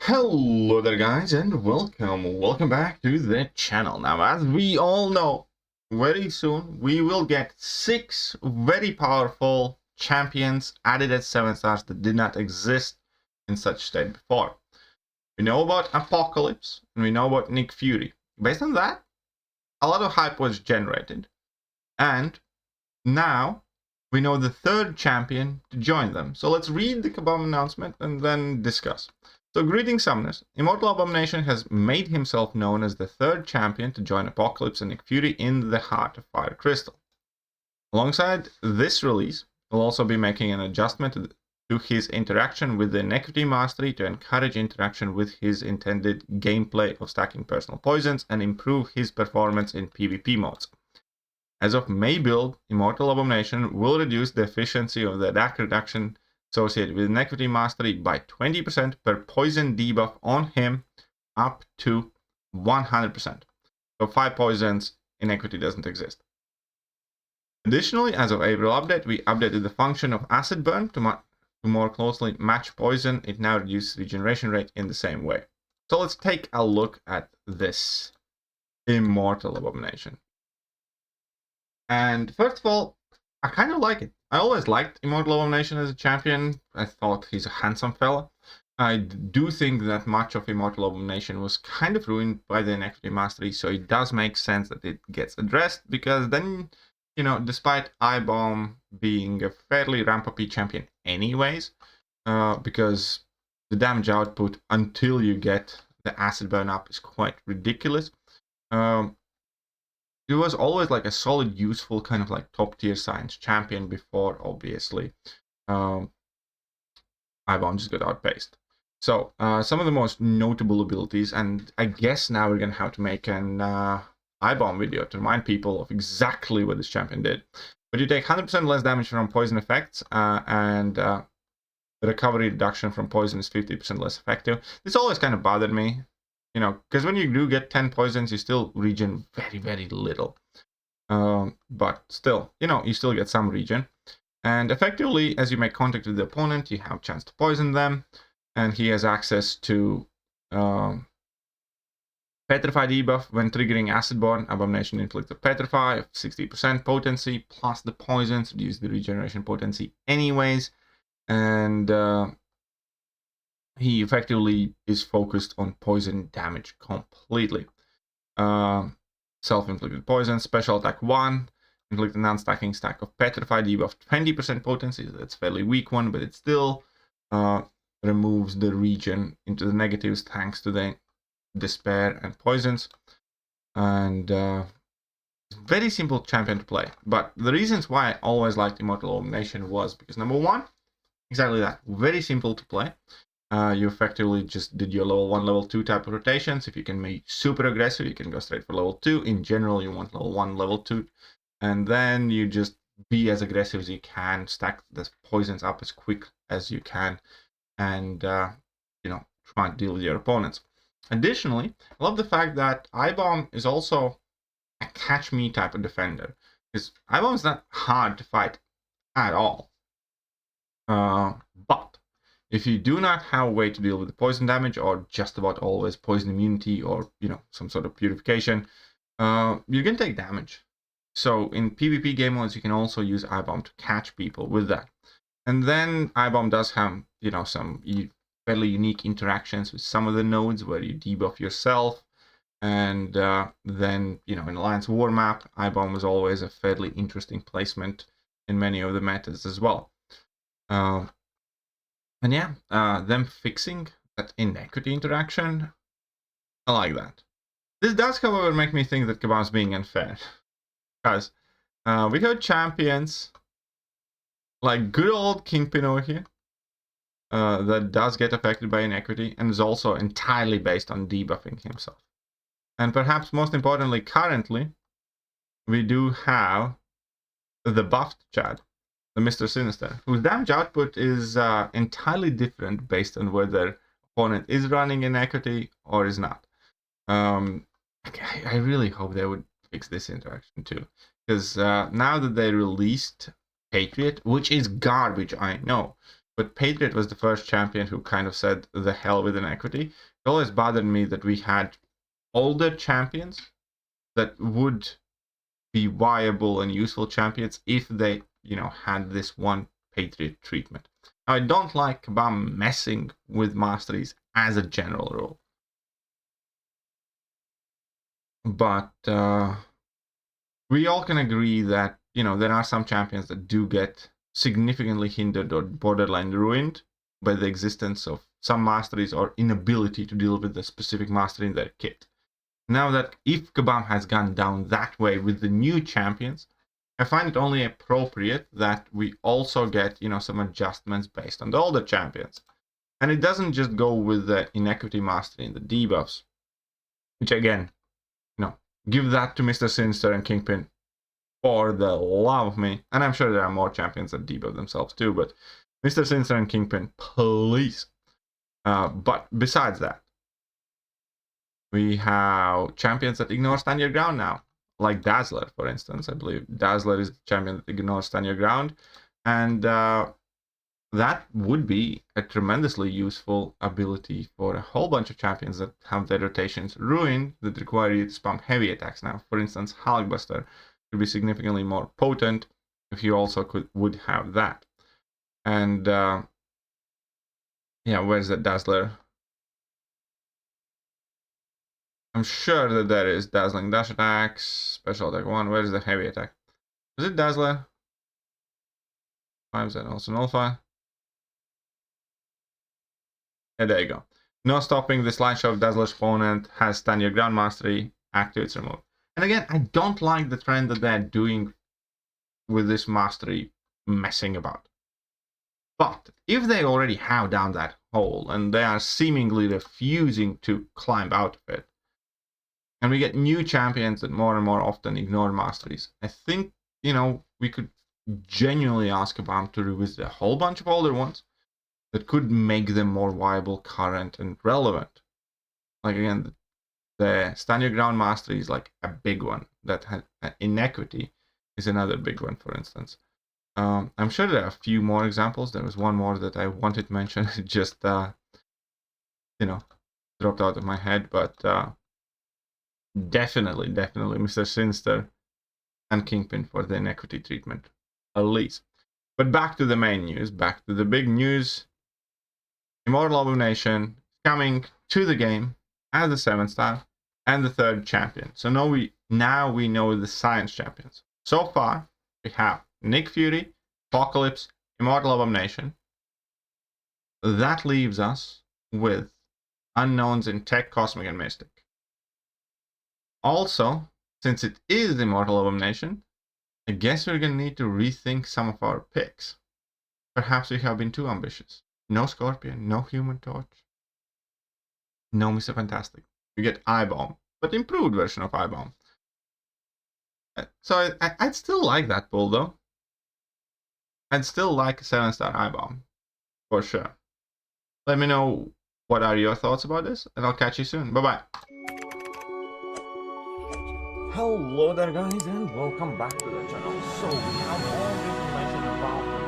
Hello there guys and welcome back to the channel. Now, as we all know, very soon we will get 6 very powerful champions added as 7 stars that did not exist in such state before. We know about Apocalypse and we know about Nick Fury. Based on that, a lot of hype was generated, and now we know the 3rd champion to join them. So let's read the Kabam announcement and then discuss. So greetings summoners, Immortal Abomination has made himself known as the 3rd champion to join Apocalypse and Nick Fury in the Heart of Fire Crystal. Alongside this release, we'll also be making an adjustment to his interaction with the Inequity Mastery to encourage interaction with his intended gameplay of stacking personal poisons and improve his performance in PvP modes. As of May build, Immortal Abomination will reduce the efficiency of the attack reduction associated with Inequity Mastery by 20% per poison debuff on him up to 100%. So 5 poisons, Inequity doesn't exist. Additionally, as of April update, we updated the function of Acid Burn to more closely match poison. It now reduces regeneration rate in the same way. So let's take a look at this Immortal Abomination. And first of all, I kind of like it. I always liked Immortal Abomination as a champion. I thought he's a handsome fella. I do think that much of Immortal Abomination was kind of ruined by the Inequity Mastery, so it does make sense that it gets addressed, because then, you know, despite I-Bomb being a fairly ramp-up champion anyways, because the damage output until you get the Acid Burn up is quite ridiculous, it was always like a solid, useful kind of like top tier science champion before, obviously. I-Bomb just got outpaced. So some of the most notable abilities, and I guess now we're gonna have to make an I-Bomb video to remind people of exactly what this champion did. But you take 100% less damage from poison effects, and the recovery reduction from poison is 50% less effective. This always kind of bothered me. You know, because when you do get 10 poisons, you still regen very, very little. But still, you know, you still get some regen. And effectively, as you make contact with the opponent, you have a chance to poison them. And he has access to Petrify debuff when triggering Acidborn. Abomination inflicts a Petrify of 60% potency, plus the poisons reduce the regeneration potency anyways. And he effectively is focused on poison damage completely. Self-inflicted poison, special attack 1, inflict a non-stacking stack of Petrify, debuff 20% potency. That's a fairly weak one, but it still removes the regen into the negatives thanks to the despair and poisons. And very simple champion to play. But the reasons why I always liked Immortal Abomination was because, number one, exactly that, very simple to play. You effectively just did your level 1, level 2 type of rotations. If you can make super aggressive, you can go straight for level 2. In general, you want level 1, level 2. And then you just be as aggressive as you can, stack the poisons up as quick as you can, and, you know, try and deal with your opponents. Additionally, I love the fact that I-Bomb is also a catch me type of defender. Because I-Bomb is not hard to fight at all. But if you do not have a way to deal with the poison damage, or just about always poison immunity, or, you know, some sort of purification, you can take damage. So in PvP game modes, you can also use I-Bomb to catch people with that. And then I-Bomb does have, you know, some fairly unique interactions with some of the nodes where you debuff yourself. And then, you know, in Alliance War map, I-Bomb is always a fairly interesting placement in many of the metas as well. And yeah, them fixing that inequity interaction, I like that. This does, however, make me think that Kabam's being unfair. Because we have champions like good old Kingpin over here that does get affected by inequity and is also entirely based on debuffing himself. And perhaps most importantly, currently, we do have the buffed Chad, the Mr. Sinister, whose damage output is entirely different based on whether opponent is running inequity or is not. I really hope they would fix this interaction too, because now that they released Patriot, which is garbage, I know, but Patriot was the first champion who kind of said the hell with inequity. It always bothered me that we had older champions that would be viable and useful champions if they, had this one Patriot treatment. Now, I don't like Kabam messing with masteries as a general rule. But we all can agree that, there are some champions that do get significantly hindered or borderline ruined by the existence of some masteries or inability to deal with the specific mastery in their kit. Now that if Kabam has gone down that way with the new champions, I find it only appropriate that we also get, some adjustments based on the older champions. And it doesn't just go with the inequity mastery and the debuffs, which again, give that to Mr. Sinister and Kingpin for the love of me. And I'm sure there are more champions that debuff themselves too, but Mr. Sinister and Kingpin, please. But besides that, we have champions that ignore stand your ground now, like Dazzler, for instance. I believe Dazzler is the champion that ignores stand your ground, and that would be a tremendously useful ability for a whole bunch of champions that have their rotations ruined, that require you to spam heavy attacks now. For instance, Hulkbuster could be significantly more potent if you also would have that. And where's the Dazzler? I'm sure that there is Dazzling Dash attacks, Special Attack 1. Where's the heavy attack? Is it Dazzler? 5 and also Nullify. Yeah, there you go. No stopping the slideshow of Dazzler's opponent has stand your ground mastery, activates removed. And again, I don't like the trend that they're doing with this mastery messing about. But if they already have down that hole and they are seemingly refusing to climb out of it, and we get new champions that more and more often ignore masteries, I think, we could genuinely ask Kabam to revisit a whole bunch of older ones that could make them more viable, current, and relevant. Like, again, the stand your ground mastery is like a big one. That has inequity is another big one, for instance. I'm sure there are a few more examples. There was one more that I wanted to mention. It just, dropped out of my head. But definitely Mr. Sinister and Kingpin for the inequity treatment, at least. But back to the main news, back to the big news. Immortal Abomination coming to the game as a 7-star and the 3rd champion. So now we know the science champions. So far, we have Nick Fury, Apocalypse, Immortal Abomination. That leaves us with unknowns in Tech, Cosmic, and Mystic. Also, since it is Immortal Abomination, I guess we're going to need to rethink some of our picks. Perhaps we have been too ambitious. No Scorpion, no Human Torch, no Mr. Fantastic. We get I-Bomb, but improved version of I-Bomb. So I'd still like that pull, though. I'd still like a 7-star I-Bomb, for sure. Let me know what are your thoughts about this, and I'll catch you soon. Bye-bye. Hello there, guys, and welcome back to the channel. So we have all the information about